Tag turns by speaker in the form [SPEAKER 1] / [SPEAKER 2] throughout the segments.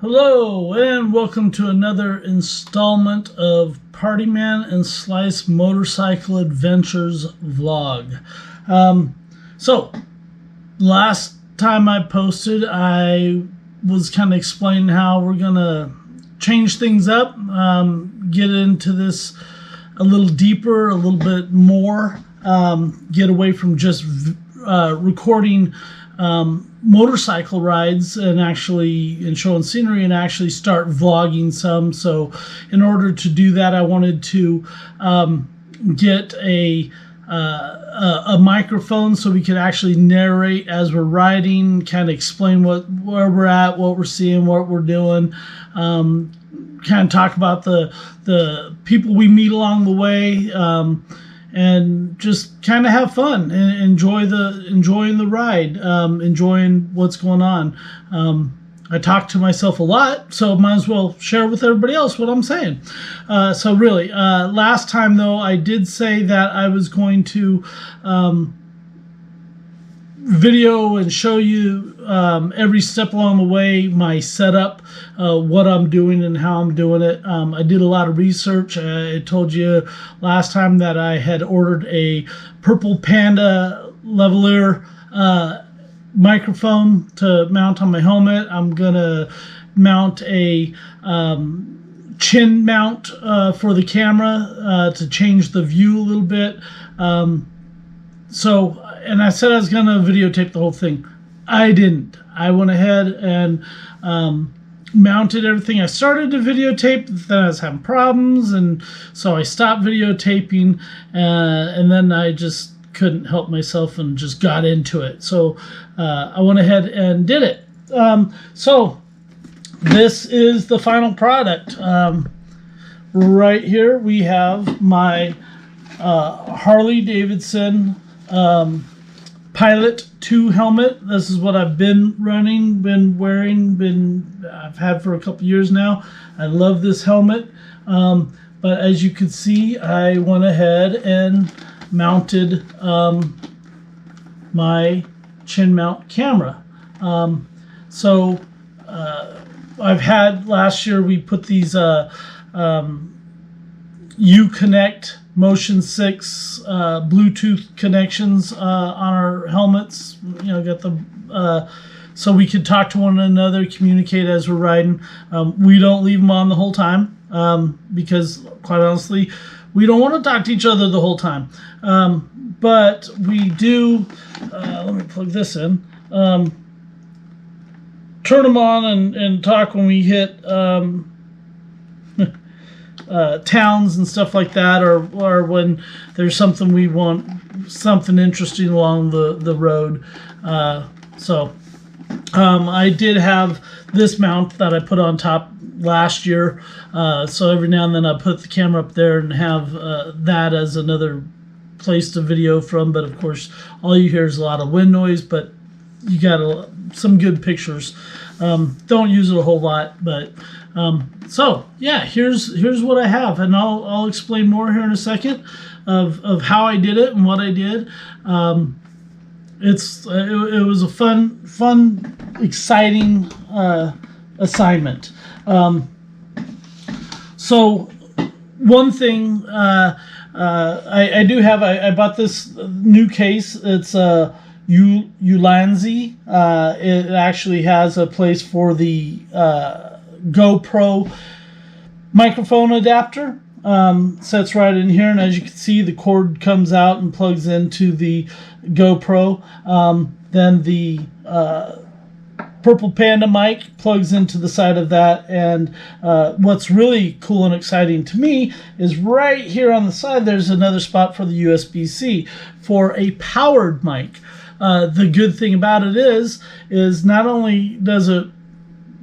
[SPEAKER 1] Hello and welcome to another installment of Partyman and Slice Motorcycle Adventures vlog. So last time I posted, I was kind of explaining how we're gonna change things up, get into this a little deeper, a little bit more, get away from just recording motorcycle rides and showing scenery, and actually start vlogging some. So in order to do that, I wanted to get a microphone so we could actually narrate as we're riding, kind of explain where we're at, what we're seeing, what we're doing, kind of talk about the people we meet along the way, and just kind of have fun and enjoying the ride, enjoying what's going on. I talk to myself a lot, so might as well share with everybody else what I'm saying. So really, last time though, I did say that I was going to video and show you every step along the way, my setup, what I'm doing and how I'm doing it. I did a lot of research. I told you last time that I had ordered a Purple Panda lavalier microphone to mount on my helmet. I'm gonna mount a chin mount for the camera to change the view a little bit. And I said I was going to videotape the whole thing. I didn't. I went ahead and mounted everything. I started to videotape, then I was having problems, and so I stopped videotaping, and then I just couldn't help myself and just got into it. So I went ahead and did it. So this is the final product. Right here we have my Harley Davidson Pilot 2 helmet. This is what I've been running, been wearing, I've had for a couple years now. I love this helmet. But as you can see, I went ahead and mounted my chin mount camera. I've had, last year we put these Uconnect Motion 6 Bluetooth connections on our helmets. You know, got the so we could talk to one another, communicate as we're riding. We don't leave them on the whole time because, quite honestly, we don't want to talk to each other the whole time. But we do. Let me plug this in. Turn them on and talk when we hit towns and stuff like that, or when there's something we want, something interesting along the road. I did have this mount that I put on top last year, so every now and then I put the camera up there and have that as another place to video from. But of course, all you hear is a lot of wind noise, but you got some good pictures. Don't use it a whole lot, but so yeah, here's what I have, and I'll explain more here in a second of how I did it and what I did. It was a fun, exciting assignment. So one thing I do have, I bought this new case. It's Ulanzi. It actually has a place for the GoPro microphone adapter. Sets right in here, and as you can see, the cord comes out and plugs into the GoPro. Then the Purple Panda mic plugs into the side of that, and what's really cool and exciting to me is right here on the side there's another spot for the USB-C for a powered mic. The good thing about it is not only does it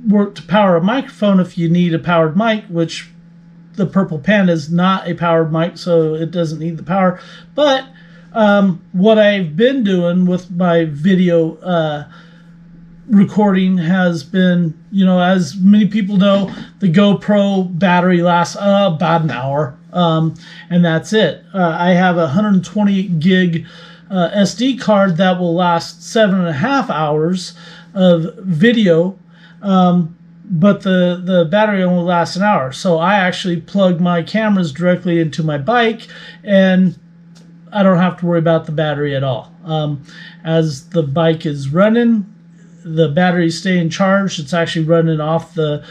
[SPEAKER 1] work to power a microphone if you need a powered mic, which the Purple Panda is not a powered mic, so it doesn't need the power, but what I've been doing with my video recording has been, you know, as many people know, the GoPro battery lasts about an hour, and that's it. I have a 128 gig SD card that will last 7.5 hours of video. but the battery only lasts an hour. So I actually plug my cameras directly into my bike, and I don't have to worry about the battery at all. As the bike is running, the battery's staying charged. It's actually running off the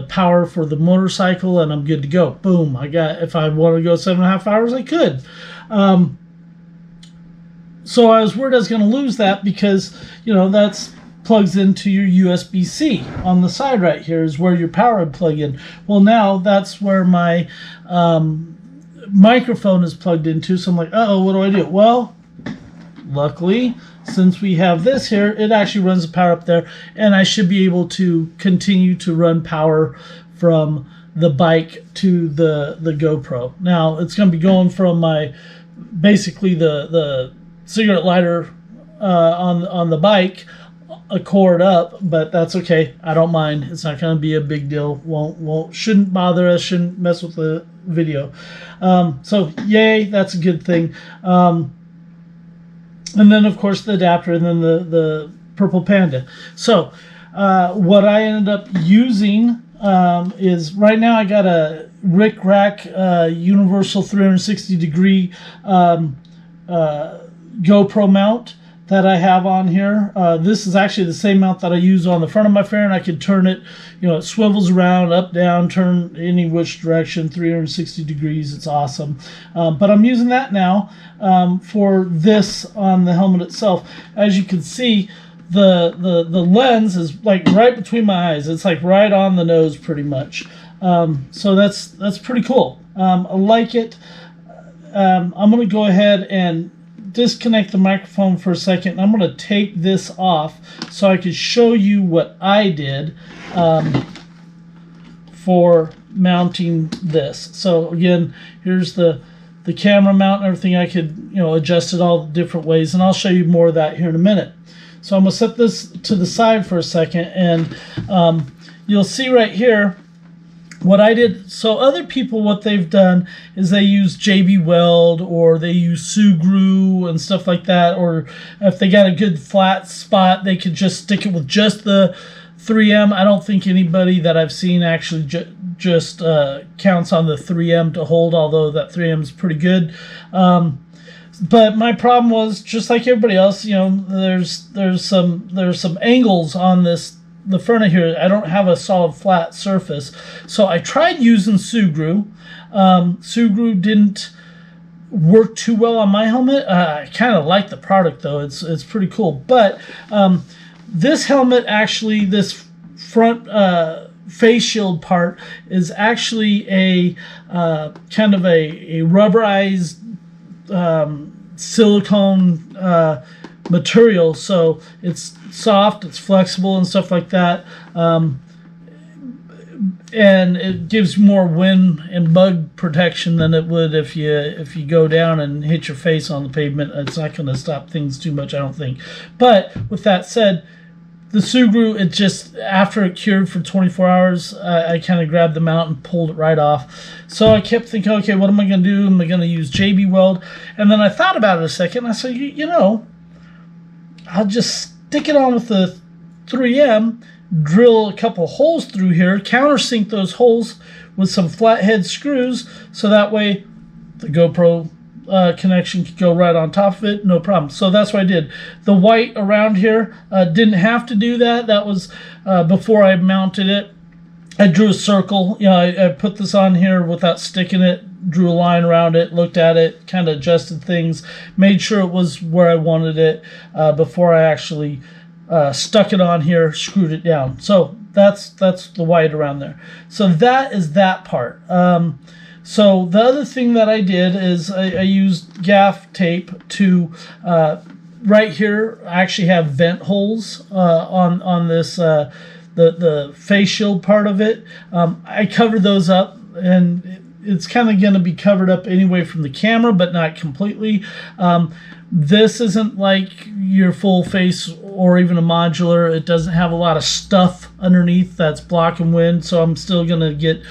[SPEAKER 1] power for the motorcycle, and I'm good to go. Boom. If I want to go 7.5 hours, I could. So I was worried I was going to lose that because, that's plugs into your USB-C on the side right here is where your power would plug in. Well, now that's where my microphone is plugged into. So I'm like, uh-oh, what do I do? Well, luckily, since we have this here, it actually runs the power up there, and I should be able to continue to run power from the bike to the GoPro. Now, it's going to be going from basically the cigarette lighter on the bike, a cord up, but that's okay. I don't mind. It's not going to be a big deal. Shouldn't bother us. Shouldn't mess with the video. So yay, that's a good thing. And then of course the adapter, and then the Purple Panda. So what I ended up using is right now I got a Rick Rack universal 360 degree GoPro mount that I have on here. This is actually the same mount that I use on the front of my Fair, and I could turn it, it swivels around, up, down, turn any which direction, 360 degrees. It's awesome. But I'm using that now for this on the helmet itself. As you can see, the lens is like right between my eyes. It's like right on the nose pretty much. So that's pretty cool. I like it. I'm going to go ahead and disconnect the microphone for a second. I'm going to take this off so I can show you what I did for mounting this. So again, here's the camera mount and everything. I could adjust it all different ways, and I'll show you more of that here in a minute. So I'm going to set this to the side for a second, and you'll see right here what I did. So other people, what they've done is they use JB Weld, or they use Sugru and stuff like that, or if they got a good flat spot, they could just stick it with just the 3M. I don't think anybody that I've seen actually just counts on the 3M to hold, although that 3M is pretty good. But my problem was, just like everybody else, there's some angles on the front of here. I don't have a solid flat surface. So I tried using Sugru. Sugru didn't work too well on my helmet. I kind of like the product though. It's pretty cool. But this helmet, actually, this front face shield part is actually a kind of a rubberized silicone material. So it's soft, it's flexible and stuff like that, and it gives more wind and bug protection than it would if you go down and hit your face on the pavement. It's not going to stop things too much, I don't think. But with that said, the Sugru, it just, after it cured for 24 hours, I kind of grabbed the mount and pulled it right off. So I kept thinking, okay, what am I going to do? Am I going to use JB Weld? And then I thought about it a second, and I said, I'll just stick it on with the 3M, drill a couple holes through here, countersink those holes with some flathead screws, so that way the GoPro connection could go right on top of it, no problem. So that's what I did. The white around here, didn't have to do that. That was before I mounted it. I drew a circle. I put this on here without sticking it, drew a line around it, looked at it, kind of adjusted things, made sure it was where I wanted it before I actually stuck it on here, screwed it down. So that's the white around there. So that is that part. So the other thing that I did is I used gaff tape to right here. I actually have vent holes on this the face shield part of it. I covered those up, and it's kind of going to be covered up anyway from the camera, but not completely. This isn't like your full face or even a modular. It doesn't have a lot of stuff underneath that's blocking wind, so I'm still going to get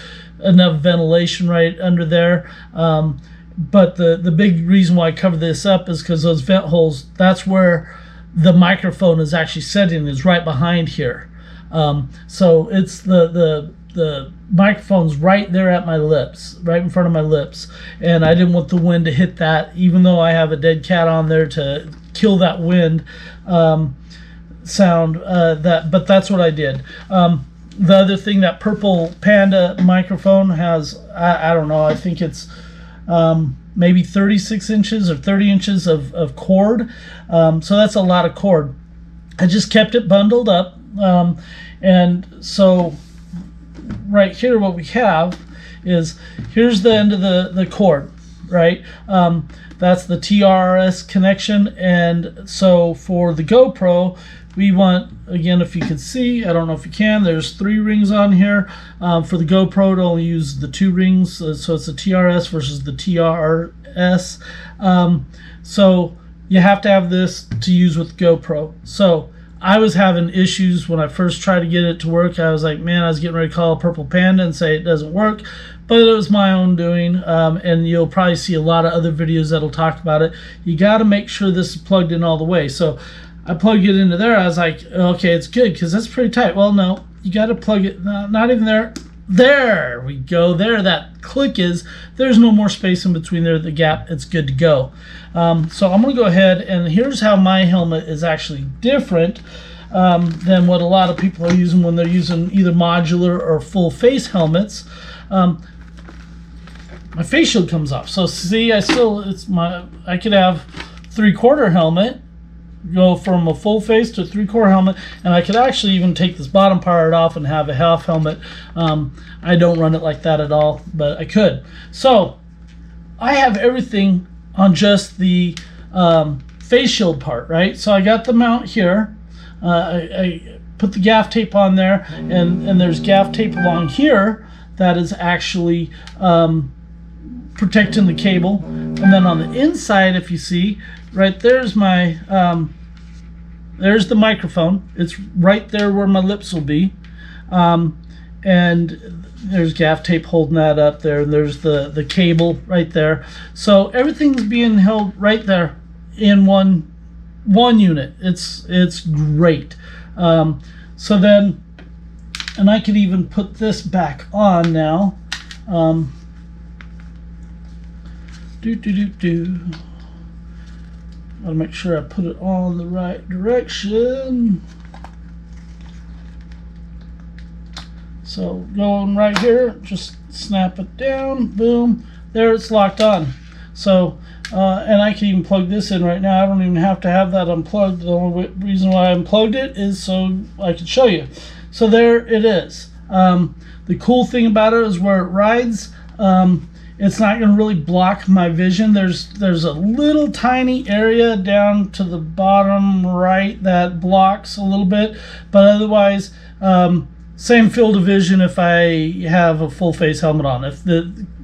[SPEAKER 1] enough ventilation right under there. But the big reason why I cover this up is because those vent holes, that's where the microphone is actually sitting, is right behind here. So it's the microphone's right there at my lips, right in front of my lips, and I didn't want the wind to hit that, even though I have a dead cat on there to kill that wind sound. But that's what I did. The other thing, that Purple Panda microphone has, I don't know, I think it's maybe 36 inches or 30 inches of cord. So that's a lot of cord. I just kept it bundled up. And so right here, what we have is, here's the end of the cord, right? That's the TRS connection. And so for the GoPro, we want, again, if you can see, I don't know if you can, there's 3 rings on here. For the GoPro, to only use the 2 rings, so it's the TRS versus the TRS. So you have to have this to use with GoPro. So I was having issues when I first tried to get it to work. I was like, man, I was getting ready to call Purple Panda and say it doesn't work, but it was my own doing. And you'll probably see a lot of other videos that'll talk about it. You got to make sure this is plugged in all the way. So I plugged it into there. I was like, okay, it's good because that's pretty tight. Well, no, you got to plug it, not even there. There we go. There that click is. There's no more space in between there, the gap. It's good to go. So I'm going to go ahead, and here's how my helmet is actually different than what a lot of people are using when they're using either modular or full face helmets. My face shield comes off. So see, I could have 3/4 helmet, go from a full face to a 3/4 helmet, and I could actually even take this bottom part off and have a half helmet. I don't run it like that at all, but I could. So I have everything on just the face shield part, right? So I got the mount here. I put the gaff tape on there, and there's gaff tape along here that is actually protecting the cable. And then on the inside, if you see, right there's my there's the microphone. It's right there where my lips will be, and there's gaff tape holding that up there, and there's the cable right there. So everything's being held right there in one unit. It's great. So then, and I could even put this back on now. Gotta make sure I put it all in the right direction. So going right here, just snap it down, boom, there it's locked on. So, and I can even plug this in right now. I don't even have to have that unplugged. The only reason why I unplugged it is so I can show you. So there it is. The cool thing about it is where it rides, it's not going to really block my vision. There's a little tiny area down to the bottom right that blocks a little bit, but otherwise same field of vision if I have a full face helmet on.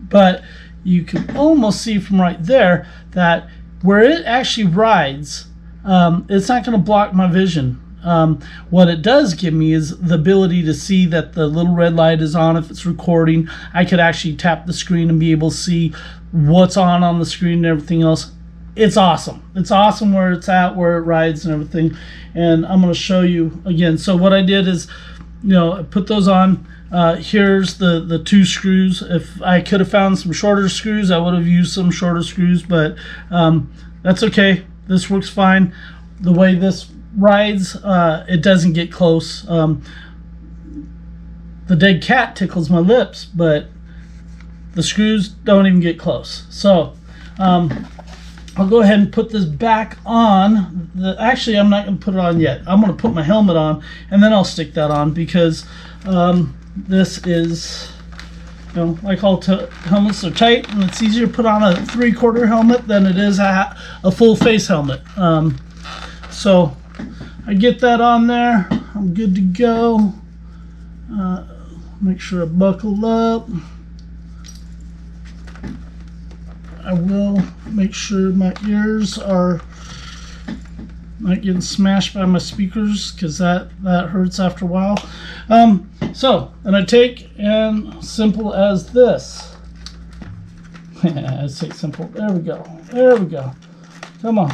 [SPEAKER 1] But you can almost see from right there that where it actually rides, it's not going to block my vision. What it does give me is the ability to see that the little red light is on if it's recording. I could actually tap the screen and be able to see what's on the screen and everything else. It's awesome. It's awesome where it's at, where it rides and everything. And I'm going to show you again. So what I did is, I put those on. Here's the 2 screws. If I could have found some shorter screws, I would have used some shorter screws, but that's okay. This works fine. The way this rides, it doesn't get close. The dead cat tickles my lips, but the screws don't even get close. So I'll go ahead and put this back on. Actually, I'm not going to put it on yet. I'm going to put my helmet on, and then I'll stick that on, because this is, like all helmets are tight, and it's easier to put on a 3/4 helmet than it is a full face helmet. So I get that on there. I'm good to go. Make sure I buckle up. I will make sure my ears are not getting smashed by my speakers, because that hurts after a while. So, and I take, and simple as this. I say simple. There we go. There we go. Come on.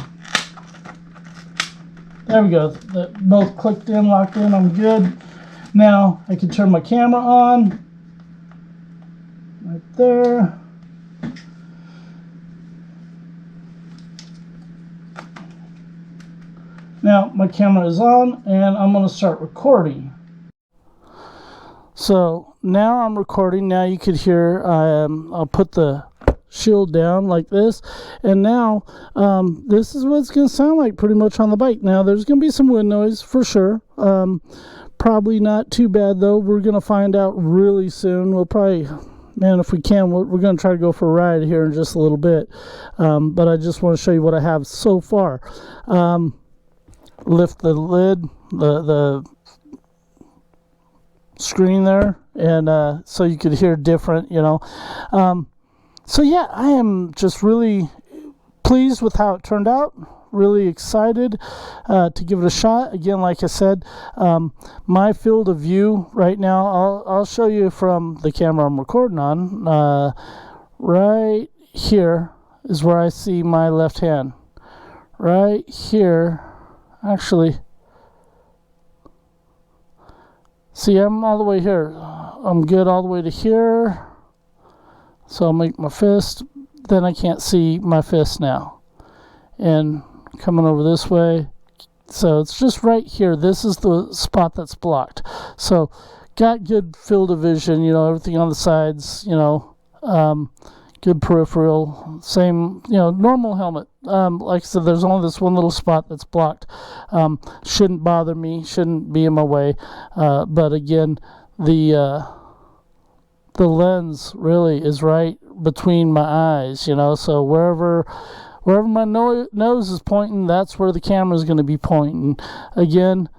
[SPEAKER 1] There we go. That both clicked in, locked in. I'm good. Now I can turn my camera on right there. Now my camera is on and I'm going to start recording. So now I'm recording. Now you could hear, I'll put the shield down like this, and now this is what it's going to sound like pretty much on the bike. Now there's going to be some wind noise for sure. Probably not too bad though. We're going to find out really soon. We'll probably, man, if we can, we're going to try to go for a ride here in just a little bit. But I just want to show you what I have so far. Lift the lid, the screen there, and so you could hear different, you know. So yeah, I am just really pleased with how it turned out. Really excited to give it a shot. Again, like I said, my field of view right now, I'll show you from the camera I'm recording on. Right here is where I see my left hand. Right here, actually, see, I'm all the way here. I'm good all the way to here. So I'll make my fist. Then I can't see my fist now. And coming over this way. So it's just right here. This is the spot that's blocked. So got good field of vision, you know, everything on the sides, you know, good peripheral, same, you know, normal helmet. Like I said, there's only this one little spot that's blocked. Shouldn't bother me, shouldn't be in my way. But again, the lens really is right between my eyes, you know, so wherever my nose is pointing, that's where the camera is going to be pointing. Again,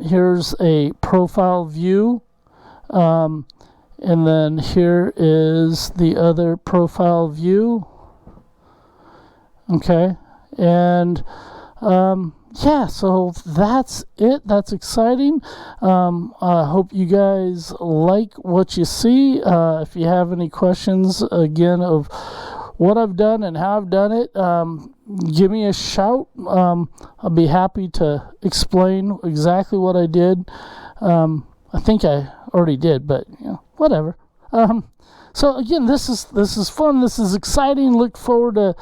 [SPEAKER 1] here's a profile view, and then here is the other profile view. Okay, and yeah, so that's it. That's exciting. I hope you guys like what you see. If you have any questions, again, of what I've done and how I've done it, give me a shout. I'll be happy to explain exactly what I did. I think I already did, but you know, whatever. So again, this is fun. This is exciting. Look forward to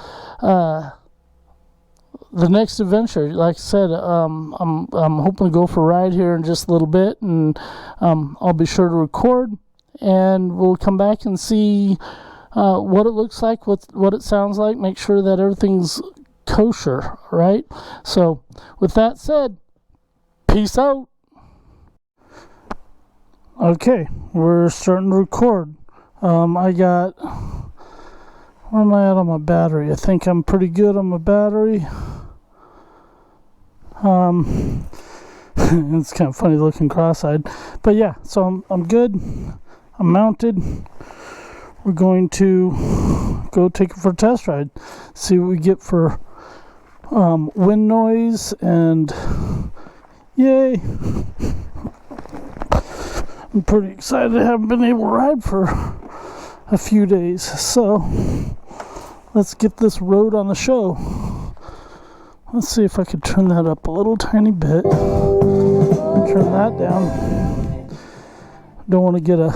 [SPEAKER 1] the next adventure. Like I said, I'm hoping to go for a ride here in just a little bit, and I'll be sure to record, and we'll come back and see what it looks like, what it sounds like. Make sure that everything's kosher, right? So with that said, peace out. Okay, we're starting to record. I got, where am I at on my battery? I think I'm pretty good on my battery. It's kind of funny looking cross-eyed, but yeah, so I'm good. I'm mounted. We're going to go take it for a test ride, see what we get for wind noise, and yay. I'm pretty excited. I haven't been able to ride for a few days, so let's get this road on the show. Let's see if I could turn that up a little tiny bit. Turn that down. Don't want to get a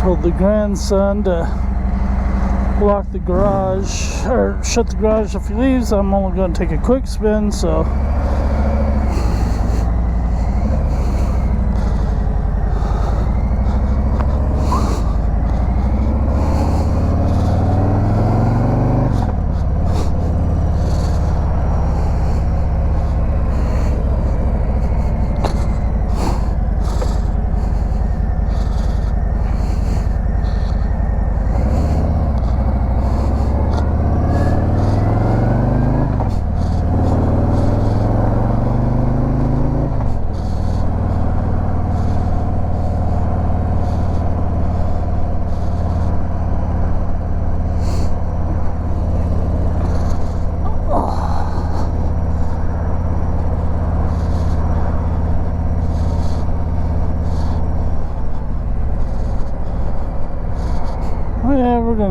[SPEAKER 1] told the grandson to lock the garage, or shut the garage if he leaves. I'm only going to take a quick spin, so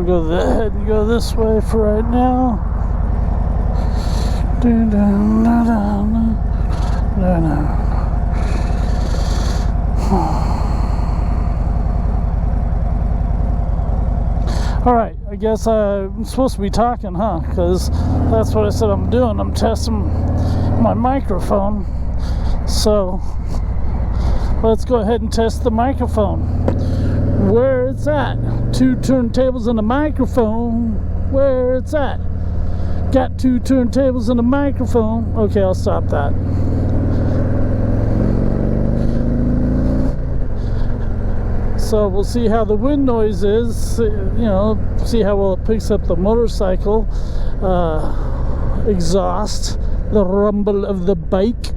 [SPEAKER 1] gonna go ahead and go this way for right now. Alright, I guess I'm supposed to be talking, huh? Because that's what I said I'm doing. I'm testing my microphone. So, let's go ahead and test the microphone. Where it's at. 2 turntables and a microphone. Where it's at. Got 2 turntables and a microphone. Okay, I'll stop that. So we'll see how the wind noise is, you know, see how well it picks up the motorcycle exhaust, the rumble of the bike.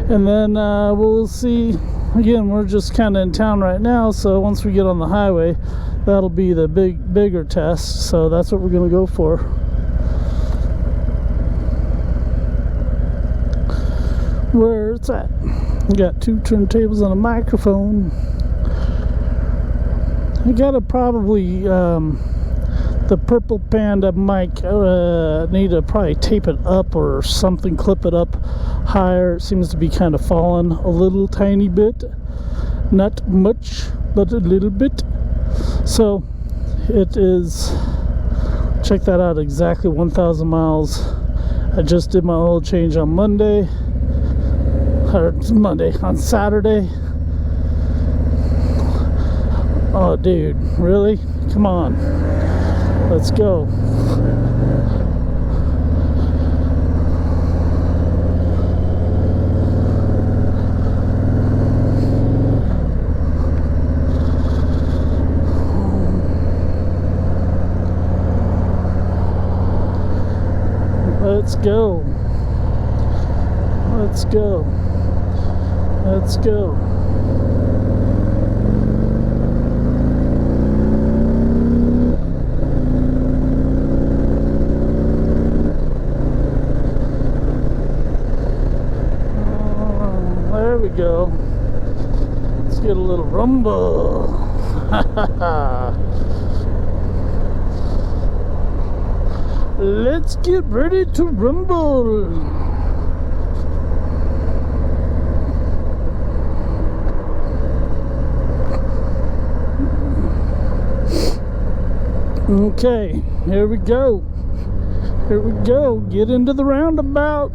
[SPEAKER 1] And then we'll see, again, we're just kind of in town right now, so once we get on the highway, that'll be the bigger test. So that's what we're going to go for. Where it's at. We got 2 turntables and a microphone. I gotta probably the Purple Panda mic, need to probably tape it up or something, clip it up higher. It seems to be kind of falling a little tiny bit, not much, but a little bit. So it is, check that out, exactly 1,000 miles. I just did my oil change on Monday, or on Saturday. Oh, dude, really? Come on. Let's go. Let's go. Let's go. Let's go. Go. Let's get a little rumble. Let's get ready to rumble. Okay, here we go. Here we go. Get into the roundabout.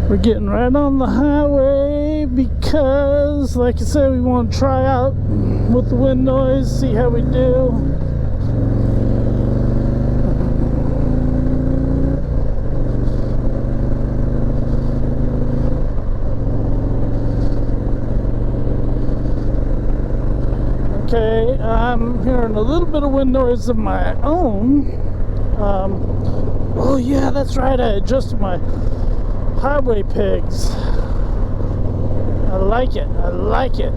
[SPEAKER 1] We're getting right on the highway because, like I said, we want to try out with the wind noise, see how we do. Okay, I'm hearing a little bit of wind noise of my own. Oh yeah, that's right, I adjusted my highway pegs. I like it. I like it.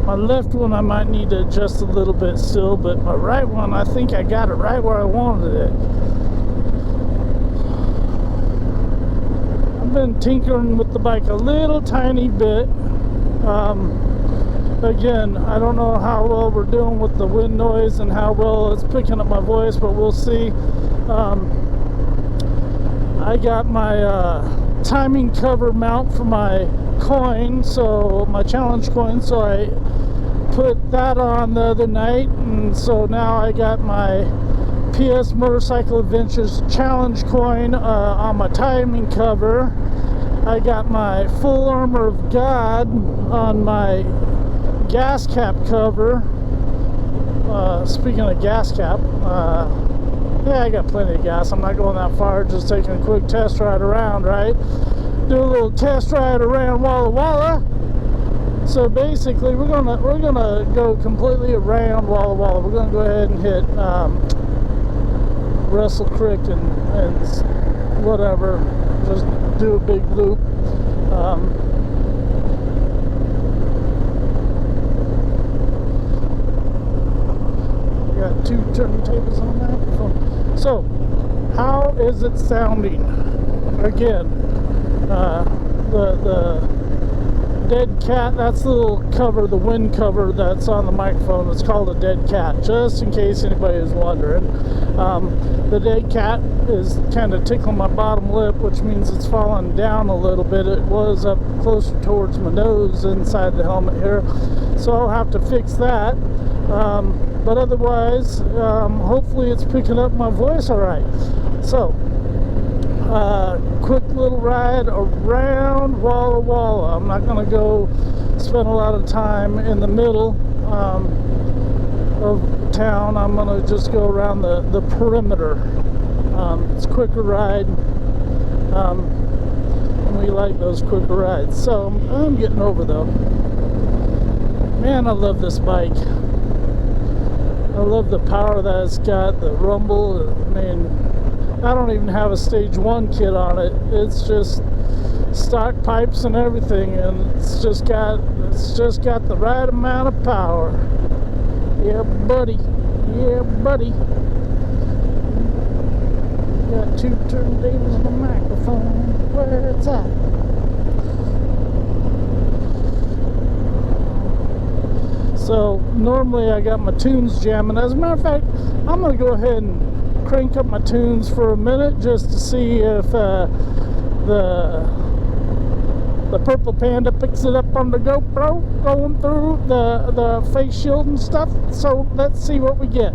[SPEAKER 1] My left one I might need to adjust a little bit still, but my right one, I think I got it right where I wanted it. I've been tinkering with the bike a little tiny bit. Again, I don't know how well we're doing with the wind noise and how well it's picking up my voice, but we'll see. I got my timing cover mount for my coin, so my challenge coin, so I put that on the other night, and so now I got my PS-MotorcycleAdventures challenge coin on my timing cover. I got my full armor of God on my gas cap cover. Speaking of gas cap, yeah, I got plenty of gas. I'm not going that far, just taking a quick test ride around, right? Do a little test ride around Walla Walla. So basically, we're gonna go completely around Walla Walla. We're gonna go ahead and hit Russell Creek and whatever. Just do a big loop. Got 2 turntables on that. So, how is it sounding? again, the dead cat, that's the little cover, the wind cover that's on the microphone. It's called a dead cat, just in case anybody is wondering. The dead cat is kind of tickling my bottom lip, which means it's falling down a little bit. It was up closer towards my nose inside the helmet here, so I'll have to fix that. But otherwise, hopefully it's picking up my voice all right. So, quick little ride around Walla Walla. I'm not going to go spend a lot of time in the middle of town. I'm going to just go around the perimeter. It's a quicker ride, and we like those quicker rides. So I'm getting over though. Man, I love this bike. I love the power that it's got, the rumble. I mean, I don't even have a stage 1 kit on it. It's just stock pipes and everything, and it's just got the right amount of power. Yeah, buddy. Yeah, buddy. Got 2 turntables on the microphone. Where it's at? So normally I got my tunes jamming. As a matter of fact, I'm gonna go ahead and crank up my tunes for a minute just to see if the Purple Panda picks it up on the GoPro going through the face shield and stuff. So let's see what we get.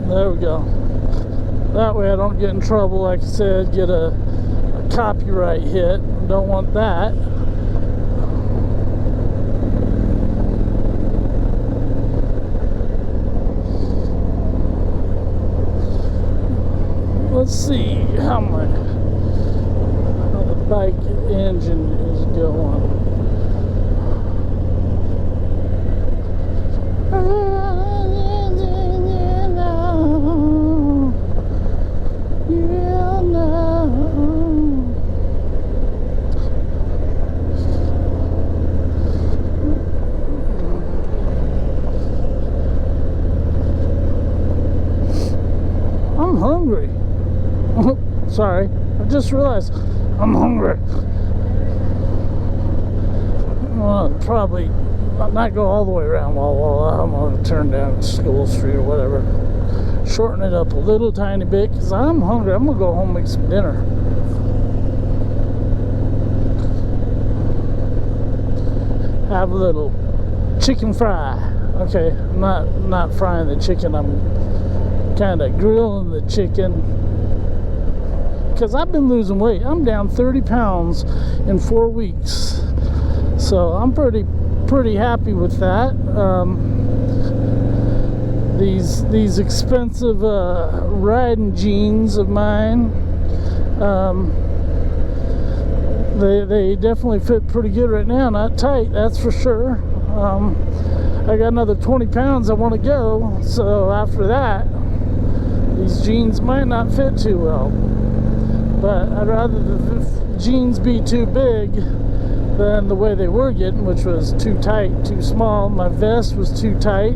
[SPEAKER 1] There we go. That way I don't get in trouble, like I said, get a copyright hit. Don't want that. Let's see how the bike engine is going. I'm hungry. Sorry, I just realized I'm hungry. Well, probably not go all the way around Walla Walla. I'm going to turn down School Street or whatever. Shorten it up a little tiny bit because I'm hungry. I'm going to go home and make some dinner. Have a little chicken fry. Okay, I'm not frying the chicken. I'm kind of grilling the chicken. Because I've been losing weight. I'm down 30 pounds in 4 weeks. So I'm pretty happy with that. These expensive riding jeans of mine, they definitely fit pretty good right now. Not tight, that's for sure. I got another 20 pounds I want to go. So after that, these jeans might not fit too well. But I'd rather the jeans be too big than the way they were getting, which was too tight, too small. My vest was too tight,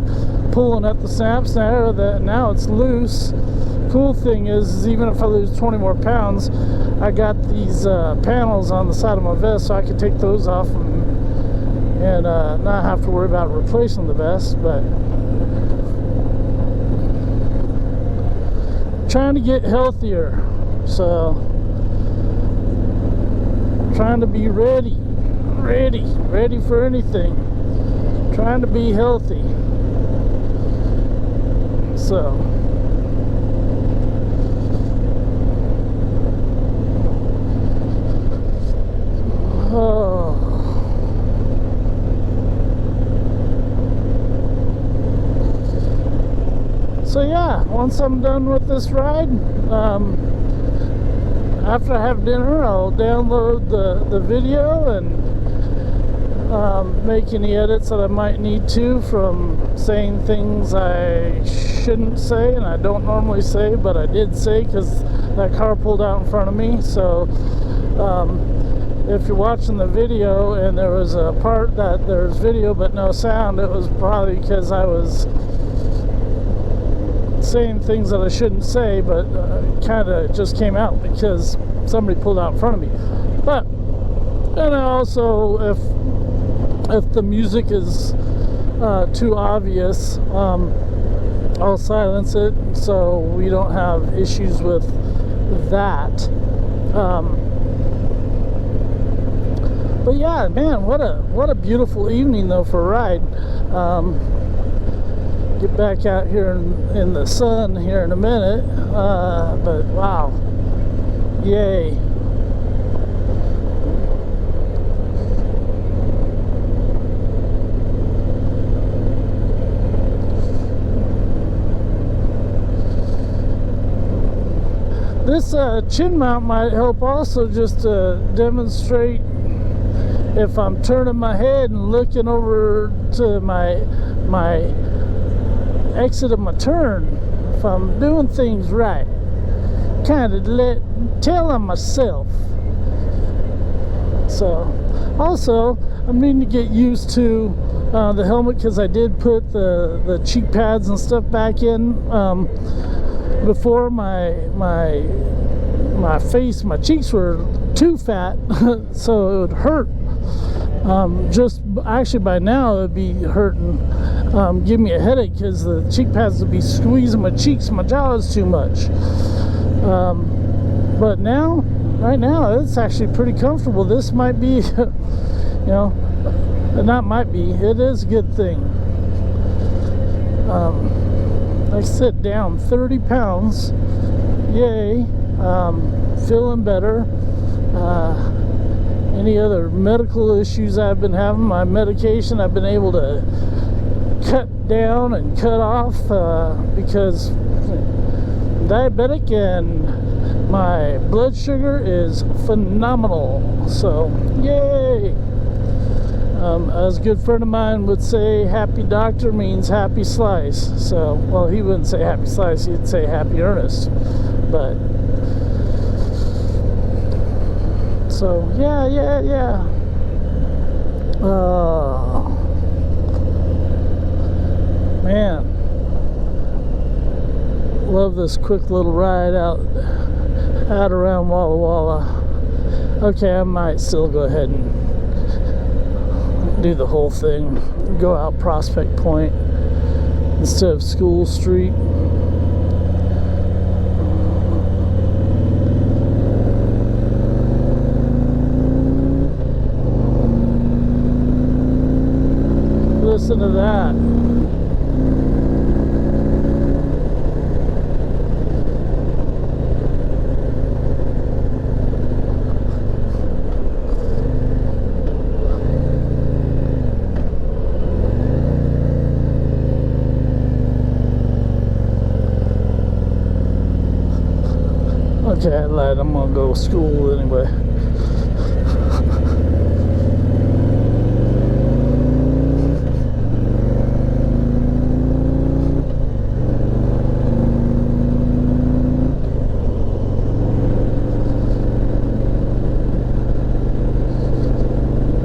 [SPEAKER 1] pulling at the snaps. Now it's loose. Cool thing is even if I lose 20 more pounds, I got these panels on the side of my vest, so I could take those off and not have to worry about replacing the vest. But trying to get healthier, so trying to be ready for anything, trying to be healthy. So yeah, once I'm done with this ride, after I have dinner, I'll download the video and make any edits that I might need to from saying things I shouldn't say and I don't normally say, but I did say because that car pulled out in front of me. So if you're watching the video and there was a part that there's video but no sound, it was probably because I was saying things that I shouldn't say, but kind of just came out because somebody pulled out in front of me. But and also if the music is too obvious, I'll silence it so we don't have issues with that. But yeah, man, what a beautiful evening though for a ride. Get back out here in the sun here in a minute, but wow, yay. This chin mount might help also, just to demonstrate if I'm turning my head and looking over to my exit of my turn, if I'm doing things right, kind of tell on myself. So also I'm needing to get used to the helmet, because I did put the cheek pads and stuff back in before. My face, my cheeks were too fat so it would hurt. Just actually by now it'd be hurting, give me a headache, because the cheek pads would be squeezing my cheeks, my jaws too much. But now, right now, it's actually pretty comfortable. This might be, you know, not might be, it is a good thing. Like I said, down 30 pounds, yay. Feeling better. Any other medical issues I've been having, my medication I've been able to cut down and cut off, because I'm diabetic and my blood sugar is phenomenal. So yay. As a good friend of mine would say, happy doctor means happy slice. So, well, he wouldn't say happy slice, he'd say happy Ernest. But, so, yeah. Man. Love this quick little ride out around Walla Walla. Okay, I might still go ahead and do the whole thing, go out Prospect Point instead of School Street. Listen to that. Okay, I lied. I'm gonna go to school anyway.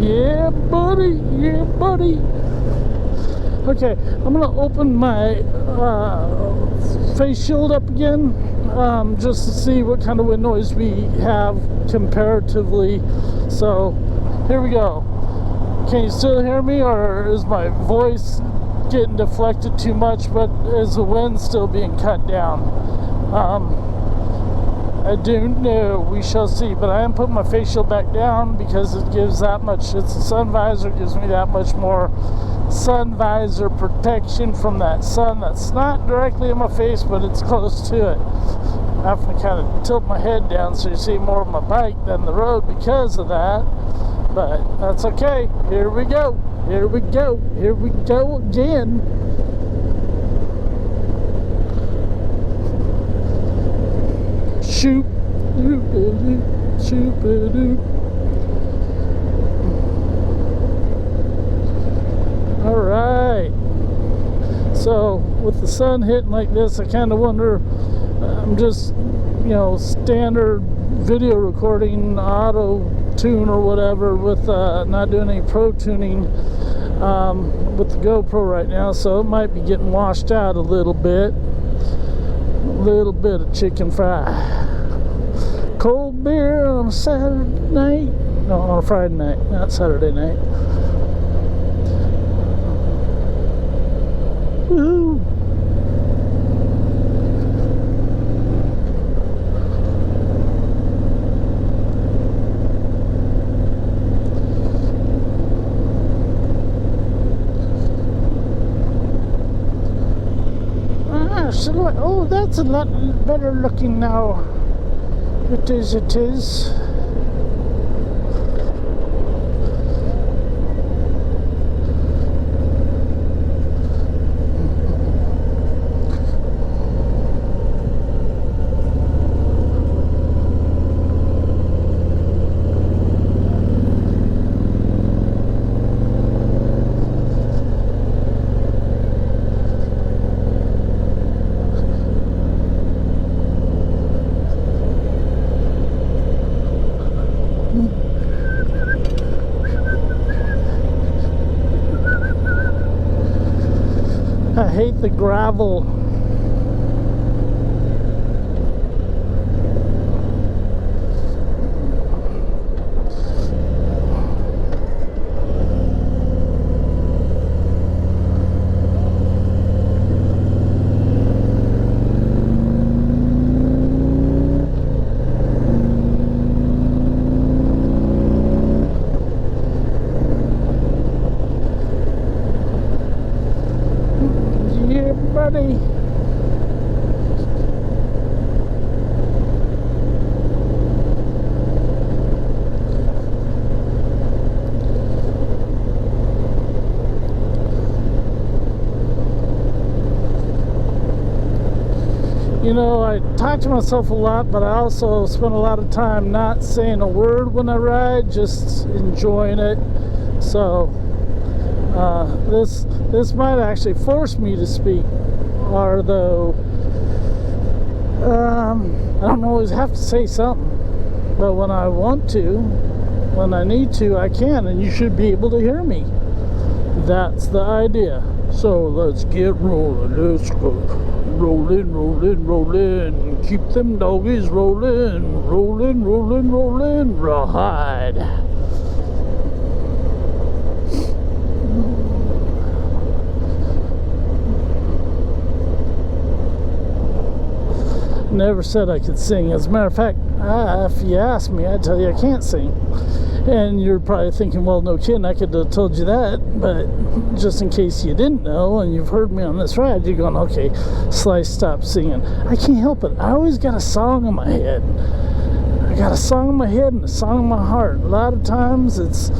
[SPEAKER 1] Yeah, buddy. Okay, I'm gonna open my face shield up again, just to see what kind of wind noise we have comparatively. So here we go. Can you still hear me, or is my voice getting deflected too much, but is the wind still being cut down? I don't know, we shall see. But I am putting my face shield back down because it gives that much, it's a sun visor, it gives me that much more sun visor protection from that sun that's not directly in my face, but it's close to it. I have to kind of tilt my head down so you see more of my bike than the road because of that, but that's okay. Here we go again. Shoot. Alright, so with the sun hitting like this, I kind of wonder, I'm just, standard video recording, auto tune or whatever, with not doing any pro tuning with the GoPro right now, so it might be getting washed out a little bit of chicken fry. Cold beer on a Saturday night, no, on a Friday night, not Saturday night. Woohoo! Oh, that's a lot better looking now. It is. I hate the gravel. Buddy. I talk to myself a lot, but I also spend a lot of time not saying a word when I ride, just enjoying it. So This might actually force me to speak, although I don't always have to say something. But when I want to, when I need to, I can, and you should be able to hear me. That's the idea. So let's get rolling. Let's go. Rolling, rolling, rolling. Keep them doggies rolling. Rolling, rolling, rolling. Rawhide. Never said I could sing. As a matter of fact, if you ask me, I'd tell you I can't sing. And you're probably thinking, well, no kidding, I could have told you that. But just in case you didn't know and you've heard me on this ride, you're going, okay, Slice, stop singing. I can't help it. I always got a song in my head. I got a song in my head and a song in my heart. A lot of times it's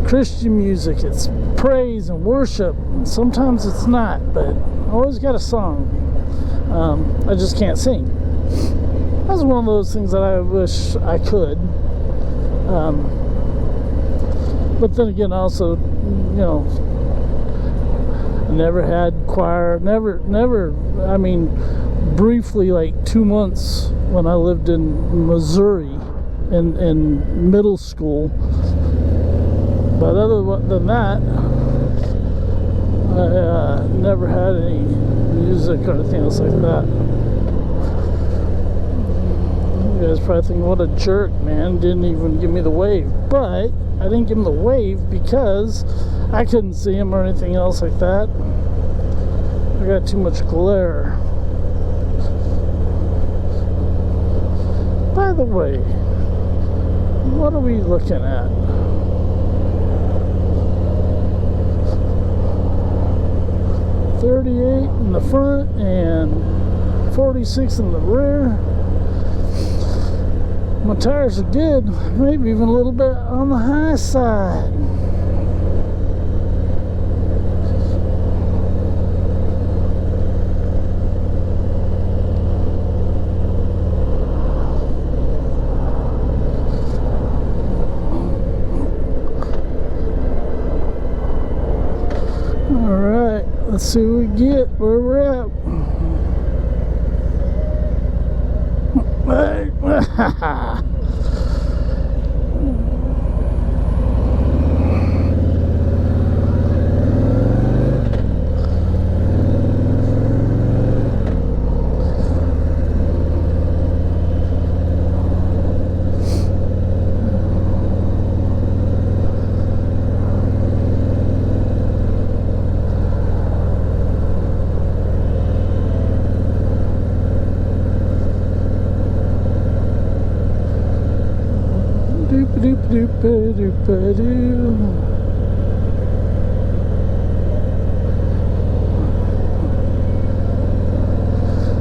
[SPEAKER 1] Christian music, it's praise and worship. Sometimes it's not, but I always got a song. I just can't sing. That's one of those things that I wish I could. But then again, also, you know, never had choir. Never. I mean, briefly, like 2 months when I lived in Missouri in middle school. But other than that, I never had any music or anything else like that. You guys probably think, what a jerk, man, didn't even give me the wave. But I didn't give him the wave because I couldn't see him or anything else like that. I got too much glare. By the way, what are we looking at? .38 in the front and 46 in the rear. My tires are good, maybe even a little bit on the high side. Alright, let's see what we get, where we're at.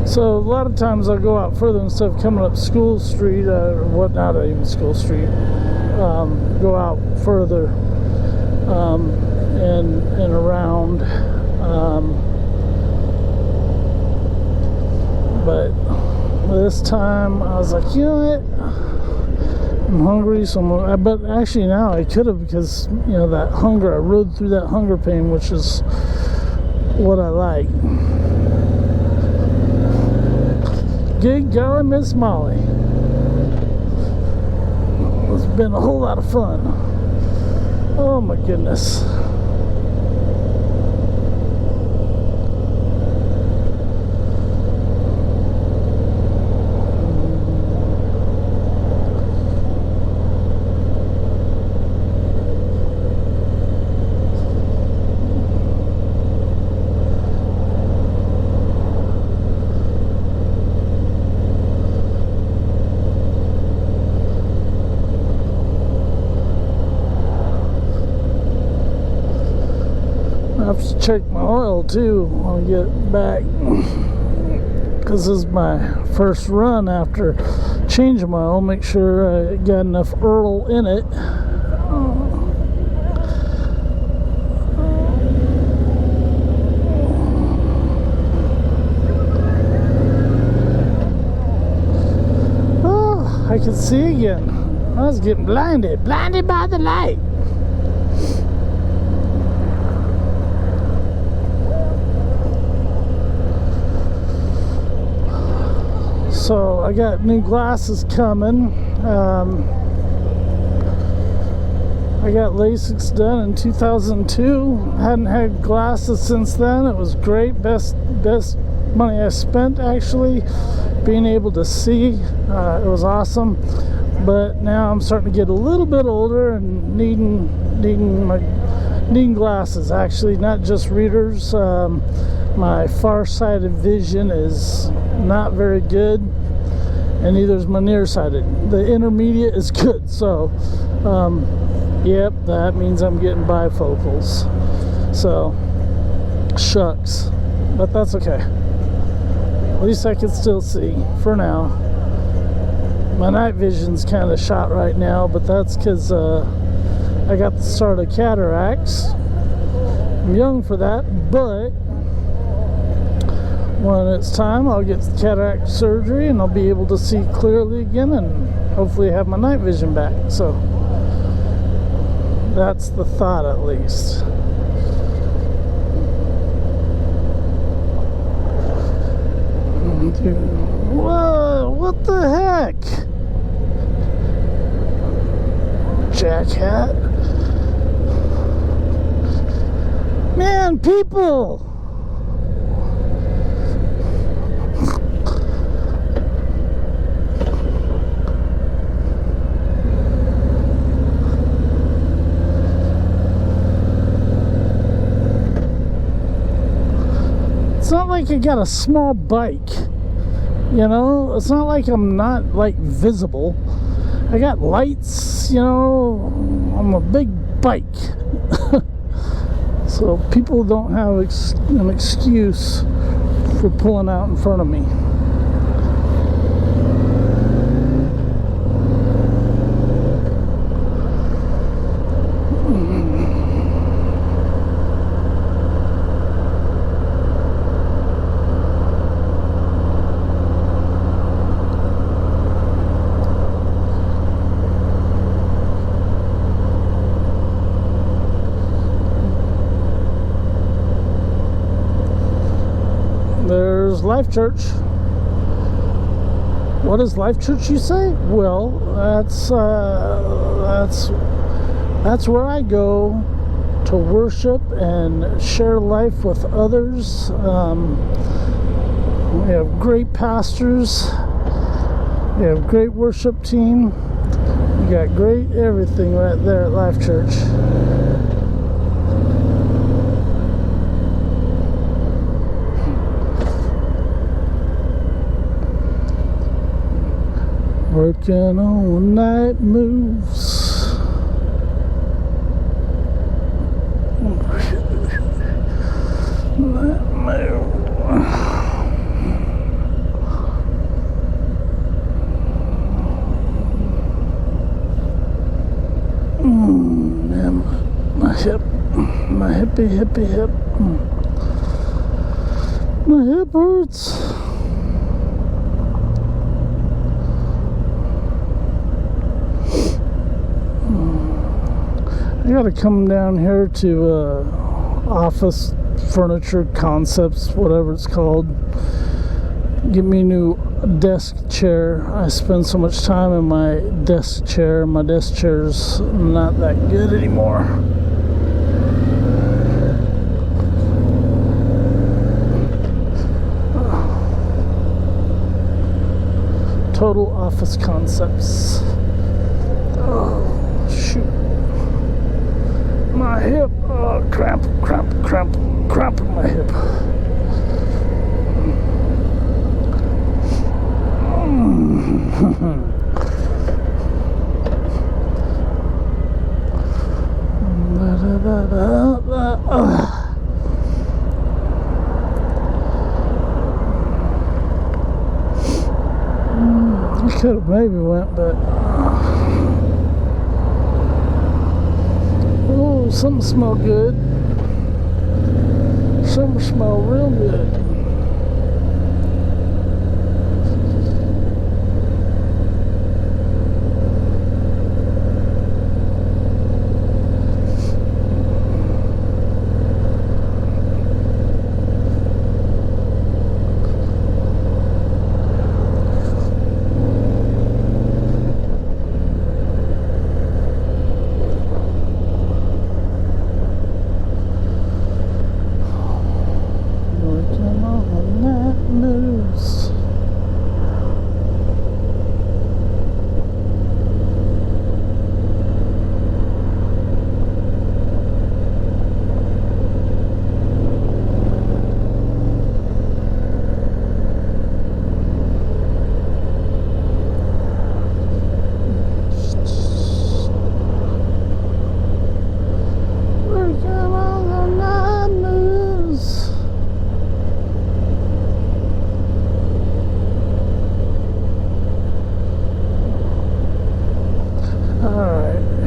[SPEAKER 1] So a lot of times I'll go out further instead of coming up School Street, or what, not even School Street, go out further and around, but this time I was like, you know what, I'm hungry, so but actually now I could have, because, you know, that hunger, I rode through that hunger pain, which is what I like. Good golly, Miss Molly. It's been a whole lot of fun. Oh my goodness. I have to check my oil too when I get back, because this is my first run after changing my oil. Make sure I got enough oil in it. Oh, I can see again. I was getting blinded by the light. So I got new glasses coming. I got LASIK done in 2002. Hadn't had glasses since then. It was great. Best money I spent, actually, being able to see. It was awesome. But now I'm starting to get a little bit older and needing glasses, actually, not just readers. My far-sighted vision is not very good, and neither is my nearsighted. The intermediate is good, so yep, that means I'm getting bifocals. So shucks, but that's okay. At least I can still see for now. My night vision's kind of shot right now, but that's because I got the start of cataracts. I'm young for that, but when it's time, I'll get cataract surgery and I'll be able to see clearly again and hopefully have my night vision back. So that's the thought, at least. Whoa, what the heck? Jackhat. Man, people! It's not like I got a small bike, you know? It's not like I'm not, like, visible. I got lights, you know? I'm a big bike. So people don't have an excuse for pulling out in front of me. There's Life Church. What is Life Church, you say? Well, that's where I go to worship and share life with others. We have great pastors. We have great worship team. We got great everything right there at Life Church. Working on night moves. Night move. Man, my hip, my hippie hip. My hip hurts. I gotta come down here to Office Furniture Concepts, whatever it's called. Get me a new desk chair. I spend so much time in my desk chair. My desk chair's not that good anymore. Total Office Concepts. Oh, shoot. My hip, oh, cramp in my hip. I could have maybe went, but oh, something smelled good. Something smelled real good. moves.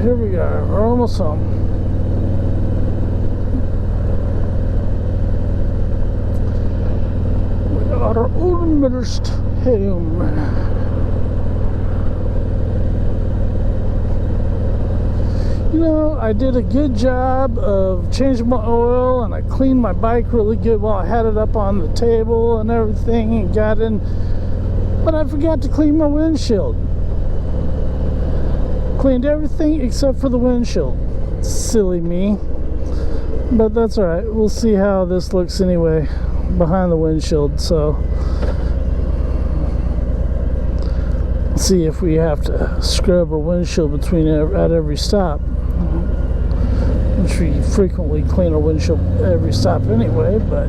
[SPEAKER 1] Here we are, we're almost home. We are almost home. You know, I did a good job of changing my oil, and I cleaned my bike really good while I had it up on the table and everything and got in, but I forgot to clean my windshield. Cleaned everything except for the windshield. Silly me. But that's alright. We'll see how this looks anyway behind the windshield. So, see if we have to scrub our windshield between at every stop. Which we frequently clean our windshield every stop anyway, but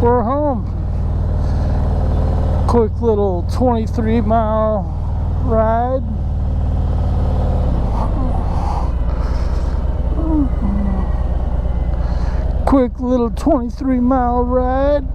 [SPEAKER 1] we're home. Quick little 23-mile ride. Quick little 23-mile ride.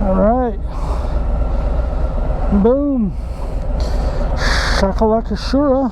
[SPEAKER 1] Alright. Boom. Shakalaka Shura.